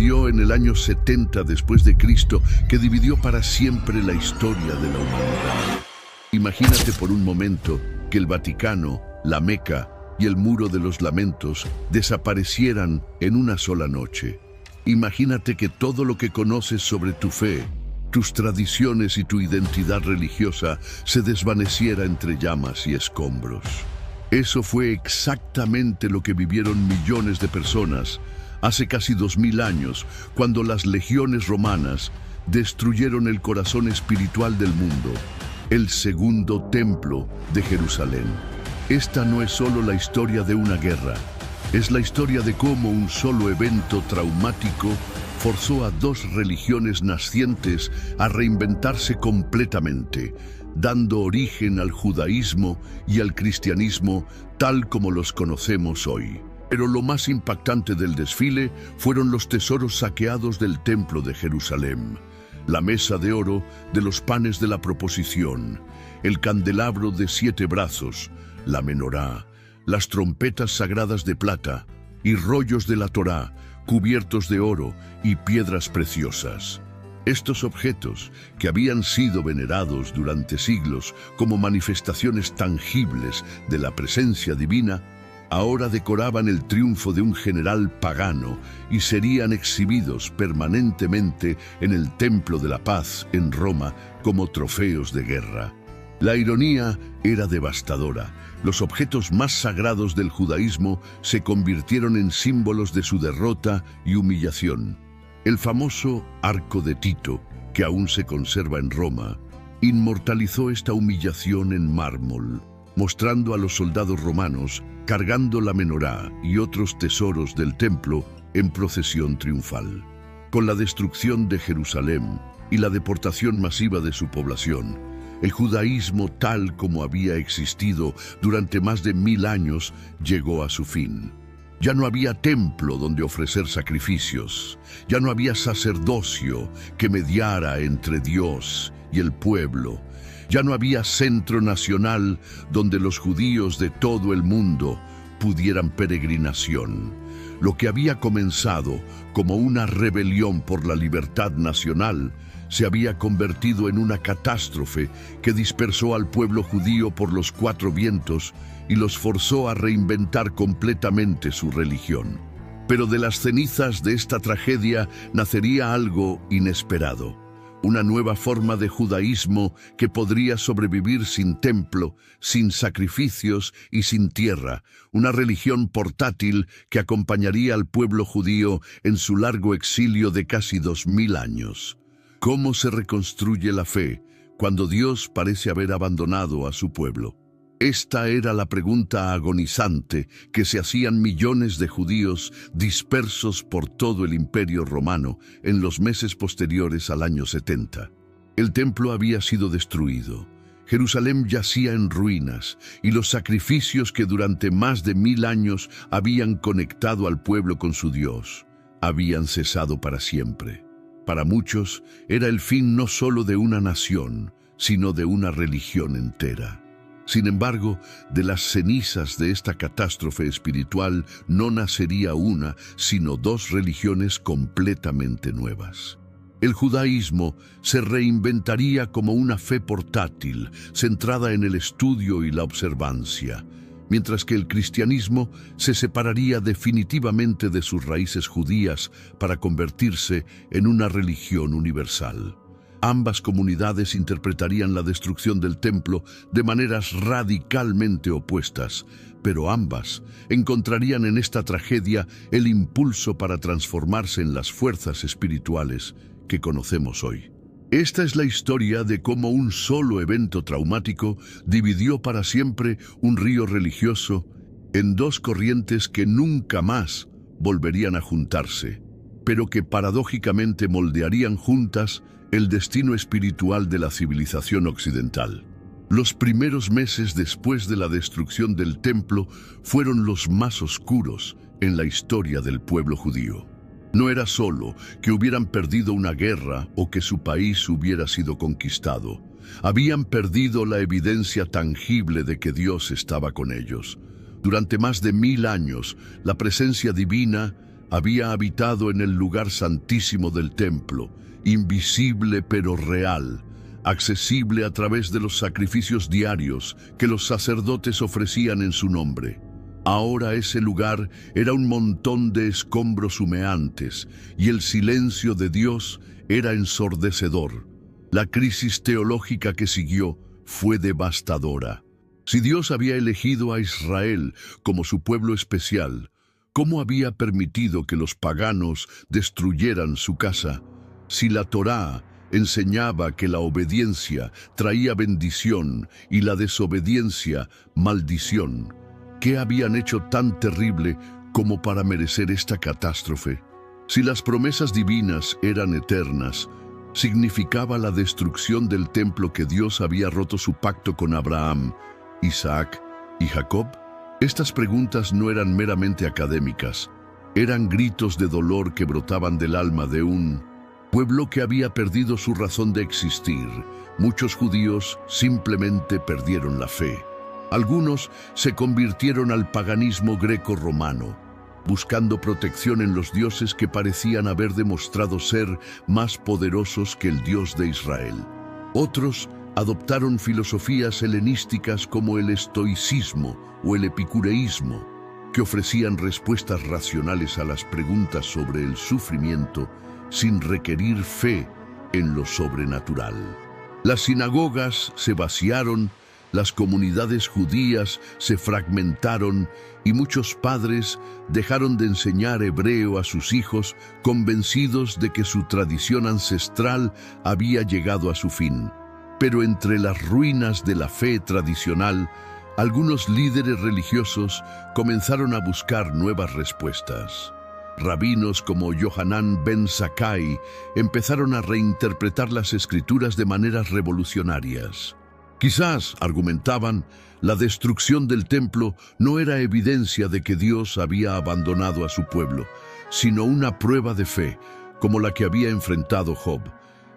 sucedió en el año 70 después de Cristo, que dividió para siempre la historia de la humanidad. Imagínate por un momento que el Vaticano, la Meca y el Muro de los Lamentos desaparecieran en una sola noche. Imagínate que todo lo que conoces sobre tu fe, tus tradiciones y tu identidad religiosa se desvaneciera entre llamas y escombros. Eso fue exactamente lo que vivieron millones de personas hace casi 2000 años, cuando las legiones romanas destruyeron el corazón espiritual del mundo, el segundo templo de Jerusalén. Esta no es solo la historia de una guerra, es la historia de cómo un solo evento traumático forzó a dos religiones nacientes a reinventarse completamente, dando origen al judaísmo y al cristianismo tal como los conocemos hoy. Pero lo más impactante del desfile fueron los tesoros saqueados del templo de Jerusalén: la mesa de oro de los panes de la proposición, el candelabro de 7 brazos, la menorá, las trompetas sagradas de plata y rollos de la Torá cubiertos de oro y piedras preciosas. Estos objetos, que habían sido venerados durante siglos como manifestaciones tangibles de la presencia divina, ahora decoraban el triunfo de un general pagano y serían exhibidos permanentemente en el Templo de la Paz en Roma como trofeos de guerra. La ironía era devastadora. Los objetos más sagrados del judaísmo se convirtieron en símbolos de su derrota y humillación. El famoso Arco de Tito, que aún se conserva en Roma, inmortalizó esta humillación en mármol, mostrando a los soldados romanos cargando la menorá y otros tesoros del templo en procesión triunfal. Con la destrucción de Jerusalén y la deportación masiva de su población, el judaísmo tal como había existido durante más de 1000 años llegó a su fin. Ya no había templo donde ofrecer sacrificios, ya no había sacerdocio que mediara entre Dios y el pueblo, ya no había centro nacional donde los judíos de todo el mundo pudieran peregrinación. Lo que había comenzado como una rebelión por la libertad nacional se había convertido en una catástrofe que dispersó al pueblo judío por los 4 vientos y los forzó a reinventar completamente su religión. Pero de las cenizas de esta tragedia nacería algo inesperado: una nueva forma de judaísmo que podría sobrevivir sin templo, sin sacrificios y sin tierra, una religión portátil que acompañaría al pueblo judío en su largo exilio de casi 2000 años. ¿Cómo se reconstruye la fe cuando Dios parece haber abandonado a su pueblo? Esta era la pregunta agonizante que se hacían millones de judíos dispersos por todo el Imperio Romano en los meses posteriores al año 70. El templo había sido destruido, Jerusalén yacía en ruinas y los sacrificios que durante más de 1000 años habían conectado al pueblo con su Dios habían cesado para siempre. Para muchos era el fin no solo de una nación, sino de una religión entera. Sin embargo, de las cenizas de esta catástrofe espiritual no nacería una, sino 2 religiones completamente nuevas. El judaísmo se reinventaría como una fe portátil, centrada en el estudio y la observancia, mientras que el cristianismo se separaría definitivamente de sus raíces judías para convertirse en una religión universal. Ambas comunidades interpretarían la destrucción del templo de maneras radicalmente opuestas, pero ambas encontrarían en esta tragedia el impulso para transformarse en las fuerzas espirituales que conocemos hoy. Esta es la historia de cómo un solo evento traumático dividió para siempre un río religioso en 2 corrientes que nunca más volverían a juntarse, pero que paradójicamente moldearían juntas el destino espiritual de la civilización occidental. Los primeros meses después de la destrucción del templo fueron los más oscuros en la historia del pueblo judío. No era solo que hubieran perdido una guerra o que su país hubiera sido conquistado. Habían perdido la evidencia tangible de que Dios estaba con ellos. Durante más de 1000 años, la presencia divina había habitado en el lugar santísimo del templo, invisible pero real, accesible a través de los sacrificios diarios que los sacerdotes ofrecían en su nombre. Ahora ese lugar era un montón de escombros humeantes y el silencio de Dios era ensordecedor. La crisis teológica que siguió fue devastadora. Si Dios había elegido a Israel como su pueblo especial, ¿cómo había permitido que los paganos destruyeran su casa? Si la Torá enseñaba que la obediencia traía bendición y la desobediencia maldición, ¿qué habían hecho tan terrible como para merecer esta catástrofe? Si las promesas divinas eran eternas, ¿significaba la destrucción del templo que Dios había roto su pacto con Abraham, Isaac y Jacob? Estas preguntas no eran meramente académicas, eran gritos de dolor que brotaban del alma de un pueblo que había perdido su razón de existir. Muchos judíos simplemente perdieron la fe. Algunos se convirtieron al paganismo greco-romano, buscando protección en los dioses que parecían haber demostrado ser más poderosos que el Dios de Israel. Otros adoptaron filosofías helenísticas como el estoicismo o el epicureísmo, que ofrecían respuestas racionales a las preguntas sobre el sufrimiento sin requerir fe en lo sobrenatural. Las sinagogas se vaciaron, las comunidades judías se fragmentaron y muchos padres dejaron de enseñar hebreo a sus hijos, convencidos de que su tradición ancestral había llegado a su fin. Pero entre las ruinas de la fe tradicional, algunos líderes religiosos comenzaron a buscar nuevas respuestas. Rabinos como Yohanan ben Zakkai empezaron a reinterpretar las escrituras de maneras revolucionarias. Quizás, argumentaban, la destrucción del templo no era evidencia de que Dios había abandonado a su pueblo, sino una prueba de fe, como la que había enfrentado Job.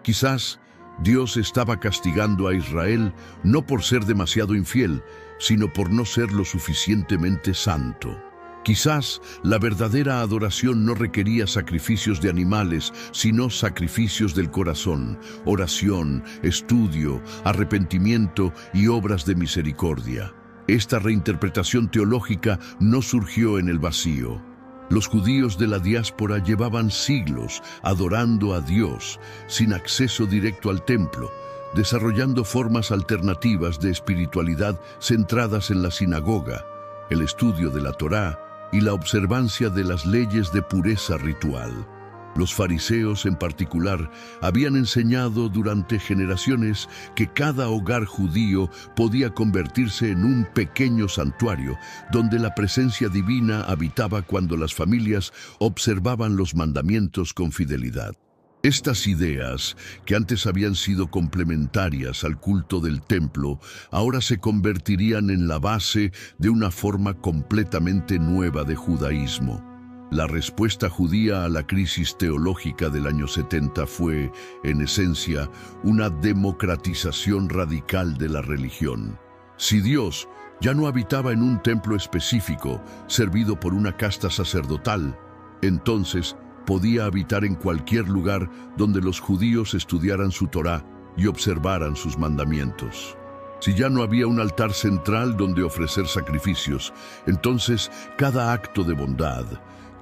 Quizás Dios estaba castigando a Israel no por ser demasiado infiel, sino por no ser lo suficientemente santo. Quizás la verdadera adoración no requería sacrificios de animales, sino sacrificios del corazón, oración, estudio, arrepentimiento y obras de misericordia. Esta reinterpretación teológica no surgió en el vacío. Los judíos de la diáspora llevaban siglos adorando a Dios sin acceso directo al templo, desarrollando formas alternativas de espiritualidad centradas en la sinagoga, el estudio de la Torá y la observancia de las leyes de pureza ritual. Los fariseos en particular habían enseñado durante generaciones que cada hogar judío podía convertirse en un pequeño santuario donde la presencia divina habitaba cuando las familias observaban los mandamientos con fidelidad. Estas ideas, que antes habían sido complementarias al culto del templo, ahora se convertirían en la base de una forma completamente nueva de judaísmo. La respuesta judía a la crisis teológica del año 70 fue, en esencia, una democratización radical de la religión. Si Dios ya no habitaba en un templo específico, servido por una casta sacerdotal, entonces podía habitar en cualquier lugar donde los judíos estudiaran su Torá y observaran sus mandamientos. Si ya no había un altar central donde ofrecer sacrificios, entonces cada acto de bondad,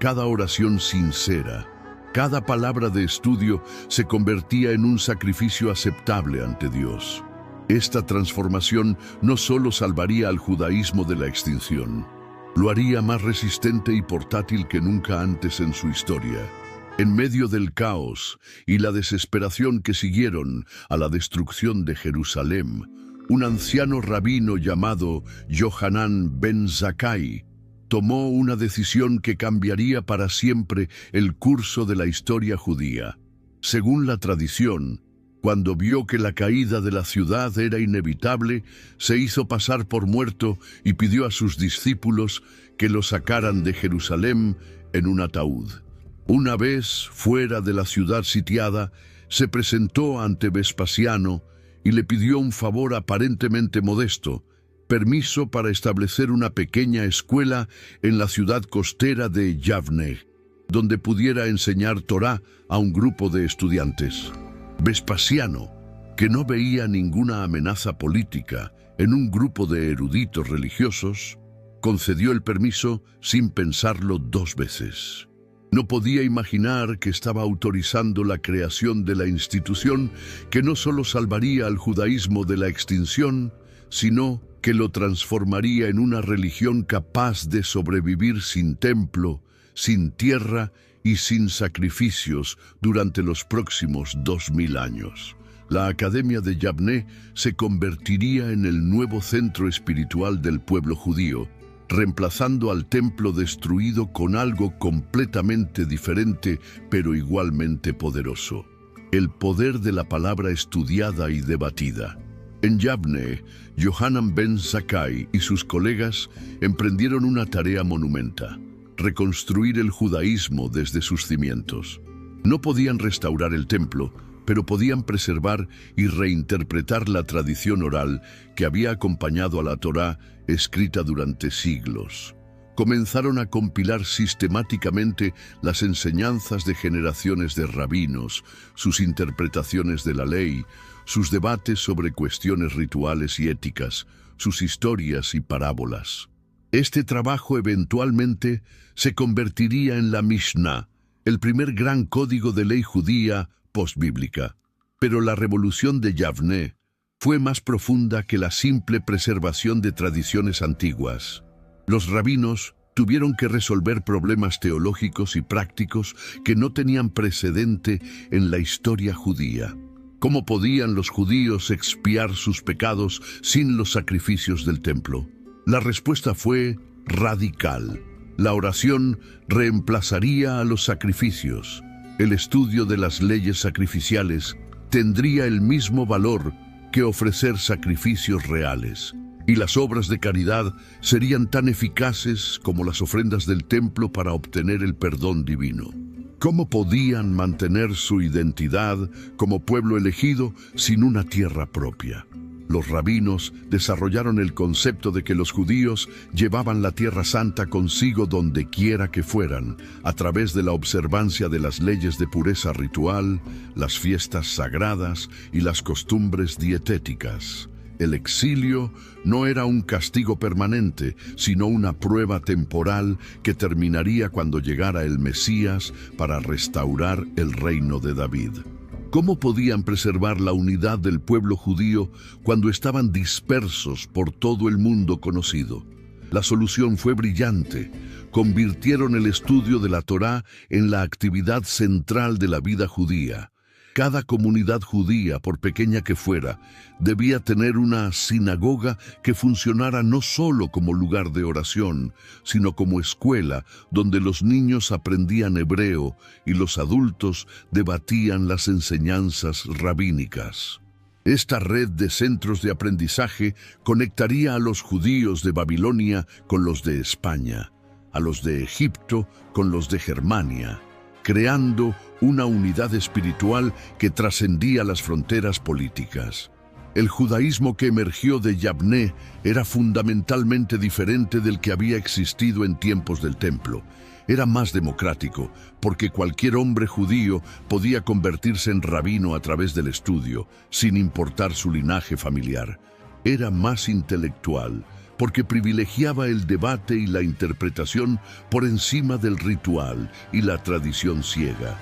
cada oración sincera, cada palabra de estudio se convertía en un sacrificio aceptable ante Dios. Esta transformación no solo salvaría al judaísmo de la extinción, lo haría más resistente y portátil que nunca antes en su historia. En medio del caos y la desesperación que siguieron a la destrucción de Jerusalén, un anciano rabino llamado Yohanan ben Zakkai tomó una decisión que cambiaría para siempre el curso de la historia judía. Según la tradición, cuando vio que la caída de la ciudad era inevitable, se hizo pasar por muerto y pidió a sus discípulos que lo sacaran de Jerusalén en un ataúd. Una vez fuera de la ciudad sitiada, se presentó ante Vespasiano y le pidió un favor aparentemente modesto: permiso para establecer una pequeña escuela en la ciudad costera de Yavne, donde pudiera enseñar Torá a un grupo de estudiantes. Vespasiano, que no veía ninguna amenaza política en un grupo de eruditos religiosos, concedió el permiso sin pensarlo 2 veces. No podía imaginar que estaba autorizando la creación de la institución que no solo salvaría al judaísmo de la extinción, sino que lo transformaría en una religión capaz de sobrevivir sin templo, sin tierra y sin sacrificios durante los próximos 2000 años. La Academia de Yavne se convertiría en el nuevo centro espiritual del pueblo judío, reemplazando al templo destruido con algo completamente diferente, pero igualmente poderoso: el poder de la palabra estudiada y debatida. En Yavne, Yohanan ben Zakkai y sus colegas emprendieron una tarea monumenta: reconstruir el judaísmo desde sus cimientos. No podían restaurar el templo, pero podían preservar y reinterpretar la tradición oral que había acompañado a la Torá escrita durante siglos. Comenzaron a compilar sistemáticamente las enseñanzas de generaciones de rabinos, sus interpretaciones de la ley, sus debates sobre cuestiones rituales y éticas, sus historias y parábolas. Este trabajo eventualmente se convertiría en la Mishnah, el primer gran código de ley judía postbíblica. Pero la revolución de Yavne fue más profunda que la simple preservación de tradiciones antiguas. Los rabinos tuvieron que resolver problemas teológicos y prácticos que no tenían precedente en la historia judía. ¿Cómo podían los judíos expiar sus pecados sin los sacrificios del templo? La respuesta fue radical. La oración reemplazaría a los sacrificios. El estudio de las leyes sacrificiales tendría el mismo valor que ofrecer sacrificios reales, y las obras de caridad serían tan eficaces como las ofrendas del templo para obtener el perdón divino. ¿Cómo podían mantener su identidad como pueblo elegido sin una tierra propia? Los rabinos desarrollaron el concepto de que los judíos llevaban la Tierra Santa consigo donde quiera que fueran, a través de la observancia de las leyes de pureza ritual, las fiestas sagradas y las costumbres dietéticas. El exilio no era un castigo permanente, sino una prueba temporal que terminaría cuando llegara el Mesías para restaurar el reino de David. ¿Cómo podían preservar la unidad del pueblo judío cuando estaban dispersos por todo el mundo conocido? La solución fue brillante. Convirtieron el estudio de la Torá en la actividad central de la vida judía. Cada comunidad judía, por pequeña que fuera, debía tener una sinagoga que funcionara no solo como lugar de oración, sino como escuela donde los niños aprendían hebreo y los adultos debatían las enseñanzas rabínicas. Esta red de centros de aprendizaje conectaría a los judíos de Babilonia con los de España, a los de Egipto con los de Germania, creando una unidad espiritual que trascendía las fronteras políticas. El judaísmo que emergió de Yavne era fundamentalmente diferente del que había existido en tiempos del templo. Era más democrático, porque cualquier hombre judío podía convertirse en rabino a través del estudio, sin importar su linaje familiar. Era más intelectual, porque privilegiaba el debate y la interpretación por encima del ritual y la tradición ciega.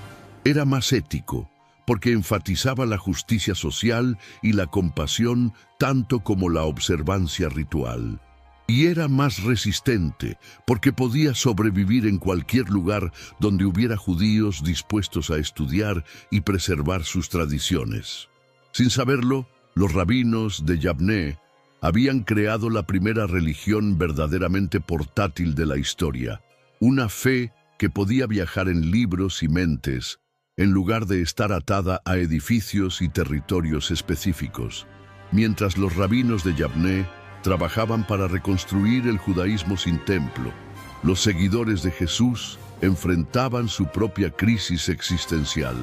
Era más ético, porque enfatizaba la justicia social y la compasión tanto como la observancia ritual. Y era más resistente, porque podía sobrevivir en cualquier lugar donde hubiera judíos dispuestos a estudiar y preservar sus tradiciones. Sin saberlo, los rabinos de Yavne habían creado la primera religión verdaderamente portátil de la historia, una fe que podía viajar en libros y mentes, en lugar de estar atada a edificios y territorios específicos. Mientras los rabinos de Yavne trabajaban para reconstruir el judaísmo sin templo, los seguidores de Jesús enfrentaban su propia crisis existencial.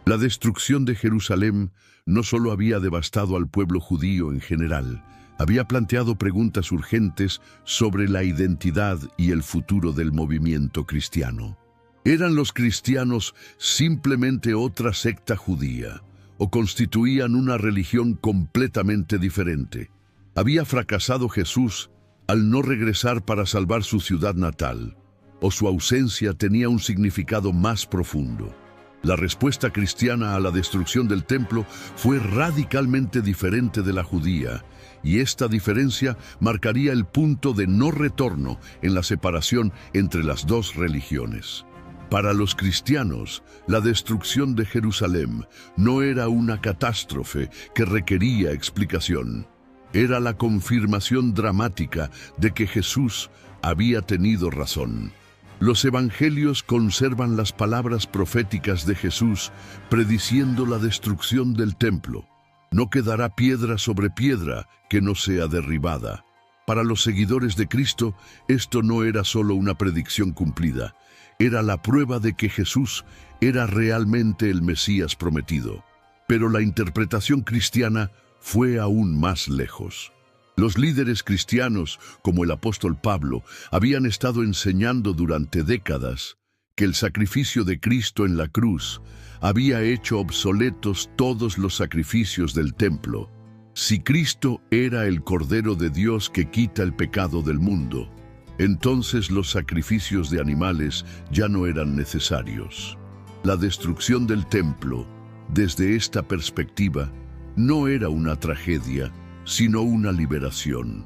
La destrucción de Jerusalén no solo había devastado al pueblo judío en general, había planteado preguntas urgentes sobre la identidad y el futuro del movimiento cristiano. ¿Eran los cristianos simplemente otra secta judía o constituían una religión completamente diferente? ¿Había fracasado Jesús al no regresar para salvar su ciudad natal, o su ausencia tenía un significado más profundo? La respuesta cristiana a la destrucción del templo fue radicalmente diferente de la judía, y esta diferencia marcaría el punto de no retorno en la separación entre las dos religiones. Para los cristianos, la destrucción de Jerusalén no era una catástrofe que requería explicación. Era la confirmación dramática de que Jesús había tenido razón. Los evangelios conservan las palabras proféticas de Jesús prediciendo la destrucción del templo. No quedará piedra sobre piedra que no sea derribada. Para los seguidores de Cristo, esto no era solo una predicción cumplida, era la prueba de que Jesús era realmente el Mesías prometido. Pero la interpretación cristiana fue aún más lejos. Los líderes cristianos, como el apóstol Pablo, habían estado enseñando durante décadas que el sacrificio de Cristo en la cruz había hecho obsoletos todos los sacrificios del templo. Si Cristo era el Cordero de Dios que quita el pecado del mundo, entonces los sacrificios de animales ya no eran necesarios. La destrucción del templo, desde esta perspectiva, no era una tragedia, sino una liberación.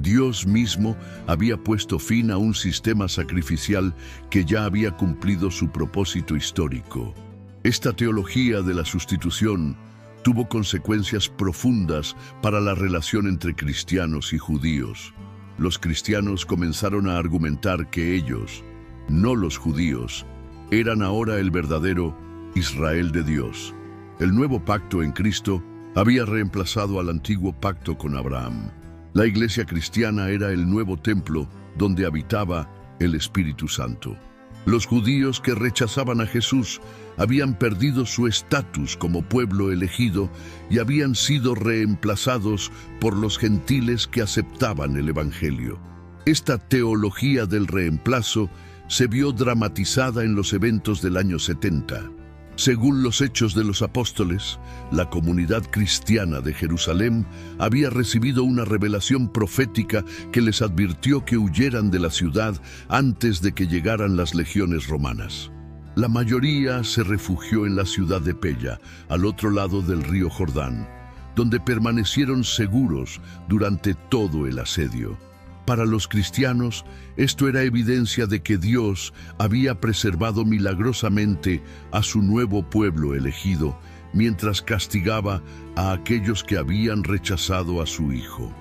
Dios mismo había puesto fin a un sistema sacrificial que ya había cumplido su propósito histórico. Esta teología de la sustitución tuvo consecuencias profundas para la relación entre cristianos y judíos. Los cristianos comenzaron a argumentar que ellos, no los judíos, eran ahora el verdadero Israel de Dios. El nuevo pacto en Cristo había reemplazado al antiguo pacto con Abraham. La iglesia cristiana era el nuevo templo donde habitaba el Espíritu Santo. Los judíos que rechazaban a Jesús habían perdido su estatus como pueblo elegido y habían sido reemplazados por los gentiles que aceptaban el Evangelio. Esta teología del reemplazo se vio dramatizada en los eventos del año 70. Según los Hechos de los Apóstoles, la comunidad cristiana de Jerusalén había recibido una revelación profética que les advirtió que huyeran de la ciudad antes de que llegaran las legiones romanas. La mayoría se refugió en la ciudad de Pella, al otro lado del río Jordán, donde permanecieron seguros durante todo el asedio. Para los cristianos, esto era evidencia de que Dios había preservado milagrosamente a su nuevo pueblo elegido, mientras castigaba a aquellos que habían rechazado a su Hijo.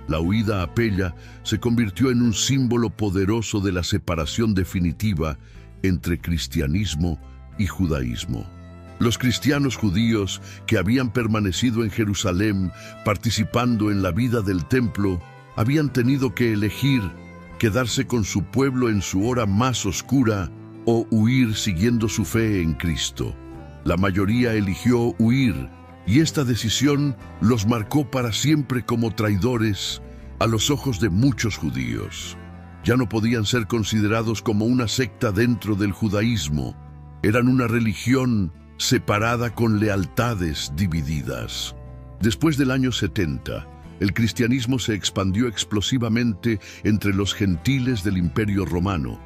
La huida a Pella se convirtió en un símbolo poderoso de la separación definitiva entre cristianismo y judaísmo. Los cristianos judíos que habían permanecido en Jerusalén participando en la vida del templo habían tenido que elegir quedarse con su pueblo en su hora más oscura o huir siguiendo su fe en Cristo. La mayoría eligió huir, y esta decisión los marcó para siempre como traidores a los ojos de muchos judíos. Ya no podían ser considerados como una secta dentro del judaísmo. Eran una religión separada con lealtades divididas. Después del año 70, el cristianismo se expandió explosivamente entre los gentiles del Imperio Romano,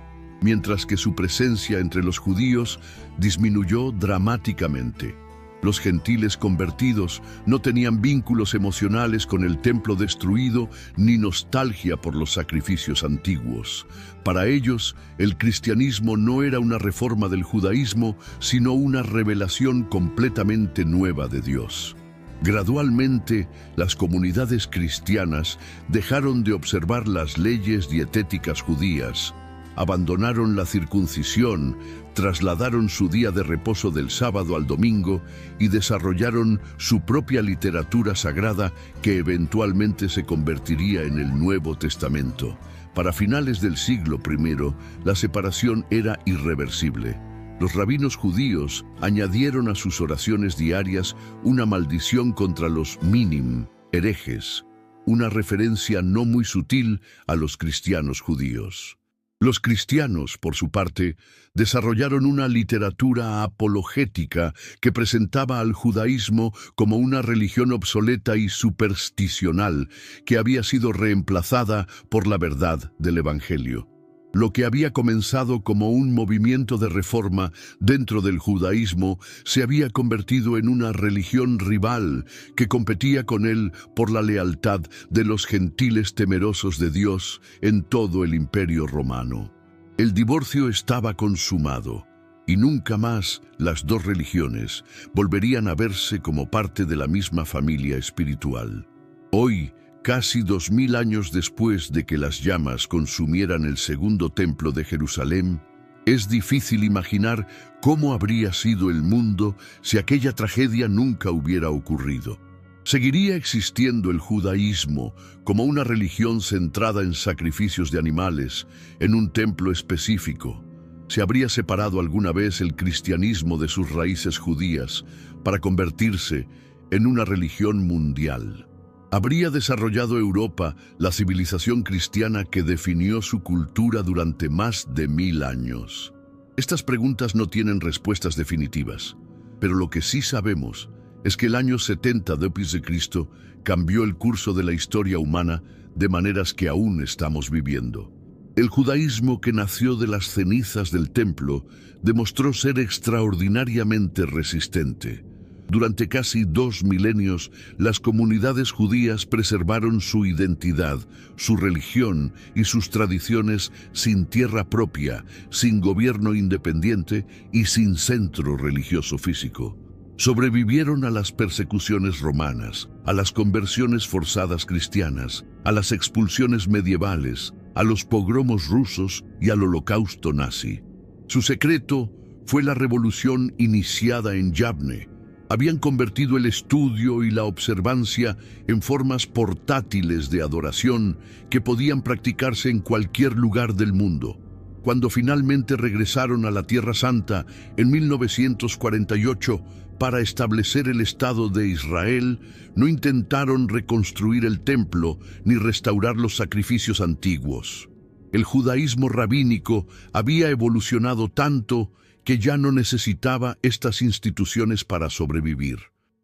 mientras que su presencia entre los judíos disminuyó dramáticamente. Los gentiles convertidos no tenían vínculos emocionales con el templo destruido ni nostalgia por los sacrificios antiguos. Para ellos, el cristianismo no era una reforma del judaísmo, sino una revelación completamente nueva de Dios. Gradualmente, las comunidades cristianas dejaron de observar las leyes dietéticas judías, abandonaron la circuncisión, trasladaron su día de reposo del sábado al domingo y desarrollaron su propia literatura sagrada que eventualmente se convertiría en el Nuevo Testamento. Para finales del siglo I, la separación era irreversible. Los rabinos judíos añadieron a sus oraciones diarias una maldición contra los minim, herejes, una referencia no muy sutil a los cristianos judíos. Los cristianos, por su parte, desarrollaron una literatura apologética que presentaba al judaísmo como una religión obsoleta y supersticional que había sido reemplazada por la verdad del Evangelio. Lo que había comenzado como un movimiento de reforma dentro del judaísmo se había convertido en una religión rival que competía con él por la lealtad de los gentiles temerosos de Dios en todo el Imperio Romano. El divorcio estaba consumado y nunca más las dos religiones volverían a verse como parte de la misma familia espiritual. Hoy, casi 2000 años después de que las llamas consumieran el segundo templo de Jerusalén, es difícil imaginar cómo habría sido el mundo si aquella tragedia nunca hubiera ocurrido. ¿Seguiría existiendo el judaísmo como una religión centrada en sacrificios de animales, en un templo específico? ¿Se habría separado alguna vez el cristianismo de sus raíces judías para convertirse en una religión mundial? ¿Habría desarrollado Europa la civilización cristiana que definió su cultura durante más de 1000 años? Estas preguntas no tienen respuestas definitivas, pero lo que sí sabemos es que el año 70 después de Cristo cambió el curso de la historia humana de maneras que aún estamos viviendo. El judaísmo que nació de las cenizas del templo demostró ser extraordinariamente resistente. Durante casi 2 milenios, las comunidades judías preservaron su identidad, su religión y sus tradiciones sin tierra propia, sin gobierno independiente y sin centro religioso físico. Sobrevivieron a las persecuciones romanas, a las conversiones forzadas cristianas, a las expulsiones medievales, a los pogromos rusos y al holocausto nazi. Su secreto fue la revolución iniciada en Yavne. Habían convertido el estudio y la observancia en formas portátiles de adoración que podían practicarse en cualquier lugar del mundo. Cuando finalmente regresaron a la Tierra Santa en 1948 para establecer el Estado de Israel, no intentaron reconstruir el templo ni restaurar los sacrificios antiguos. El judaísmo rabínico había evolucionado tanto que ya no necesitaba estas instituciones para sobrevivir.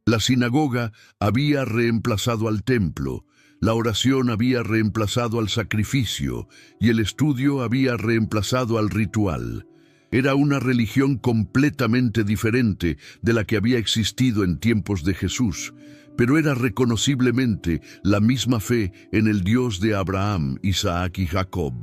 La sinagoga había reemplazado al templo, la oración había reemplazado al sacrificio y el estudio había reemplazado al ritual. Era una religión completamente diferente de la que había existido en tiempos de Jesús, pero era reconociblemente la misma fe en el Dios de Abraham, Isaac y Jacob.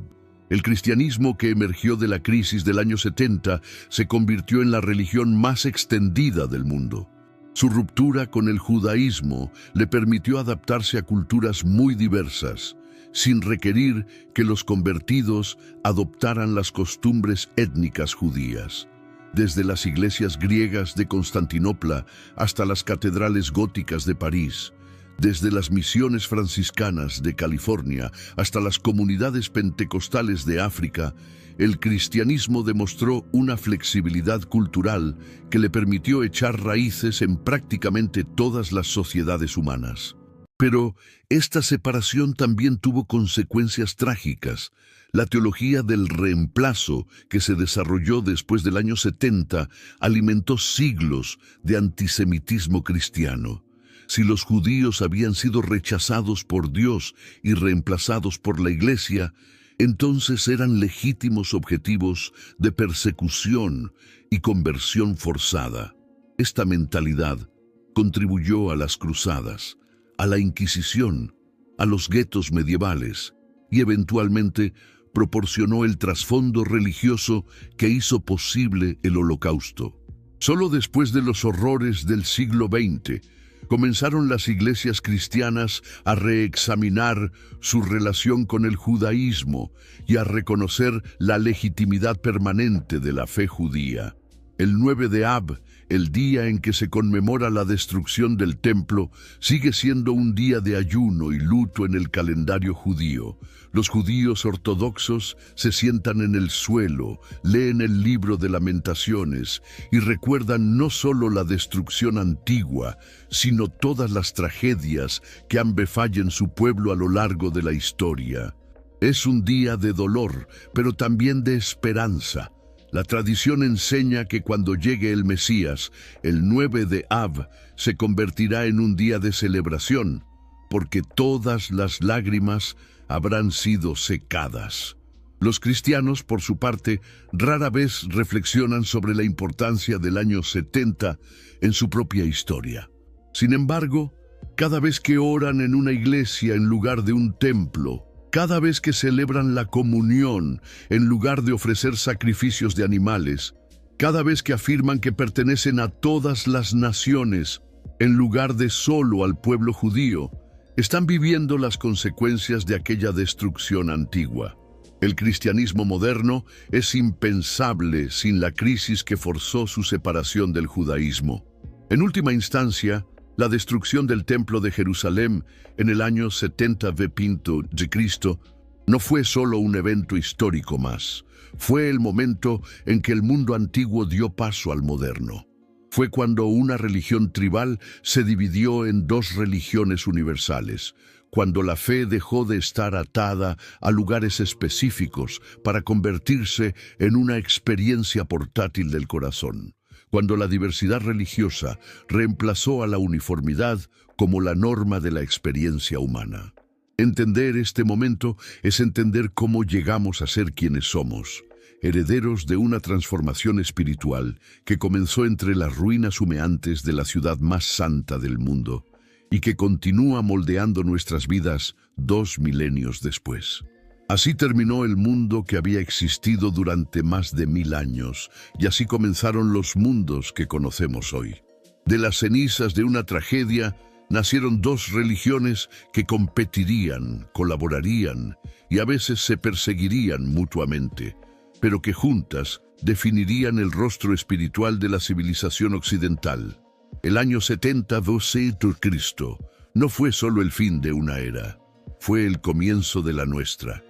El cristianismo que emergió de la crisis del año 70 se convirtió en la religión más extendida del mundo. Su ruptura con el judaísmo le permitió adaptarse a culturas muy diversas, sin requerir que los convertidos adoptaran las costumbres étnicas judías. Desde las iglesias griegas de Constantinopla hasta las catedrales góticas de París, desde las misiones franciscanas de California hasta las comunidades pentecostales de África, el cristianismo demostró una flexibilidad cultural que le permitió echar raíces en prácticamente todas las sociedades humanas. Pero esta separación también tuvo consecuencias trágicas. La teología del reemplazo que se desarrolló después del año 70 alimentó siglos de antisemitismo cristiano. Si los judíos habían sido rechazados por Dios y reemplazados por la Iglesia, entonces eran legítimos objetivos de persecución y conversión forzada. Esta mentalidad contribuyó a las cruzadas, a la Inquisición, a los guetos medievales y eventualmente proporcionó el trasfondo religioso que hizo posible el Holocausto. Solo después de los horrores del siglo XX, comenzaron las iglesias cristianas a reexaminar su relación con el judaísmo y a reconocer la legitimidad permanente de la fe judía. El 9 de Av, el día en que se conmemora la destrucción del templo, sigue siendo un día de ayuno y luto en el calendario judío. Los judíos ortodoxos se sientan en el suelo, leen el libro de Lamentaciones y recuerdan no solo la destrucción antigua, sino todas las tragedias que han befallen su pueblo a lo largo de la historia. Es un día de dolor, pero también de esperanza. La tradición enseña que cuando llegue el Mesías, el 9 de Av, se convertirá en un día de celebración, porque todas las lágrimas habrán sido secadas. Los cristianos, por su parte, rara vez reflexionan sobre la importancia del año 70 en su propia historia. Sin embargo, cada vez que oran en una iglesia en lugar de un templo, cada vez que celebran la comunión en lugar de ofrecer sacrificios de animales, cada vez que afirman que pertenecen a todas las naciones en lugar de solo al pueblo judío, están viviendo las consecuencias de aquella destrucción antigua. El cristianismo moderno es impensable sin la crisis que forzó su separación del judaísmo. En última instancia, la destrucción del Templo de Jerusalén en el año 70 v.C. no fue solo un evento histórico más, fue el momento en que el mundo antiguo dio paso al moderno. Fue cuando una religión tribal se dividió en dos religiones universales, cuando la fe dejó de estar atada a lugares específicos para convertirse en una experiencia portátil del corazón, cuando la diversidad religiosa reemplazó a la uniformidad como la norma de la experiencia humana. Entender este momento es entender cómo llegamos a ser quienes somos, herederos de una transformación espiritual que comenzó entre las ruinas humeantes de la ciudad más santa del mundo y que continúa moldeando nuestras vidas 2 milenios después. Así terminó el mundo que había existido durante más de 1000 años, y así comenzaron los mundos que conocemos hoy. De las cenizas de una tragedia nacieron dos religiones que competirían, colaborarían y a veces se perseguirían mutuamente, pero que juntas definirían el rostro espiritual de la civilización occidental. El año 70 v.C. no fue solo el fin de una era, fue el comienzo de la nuestra.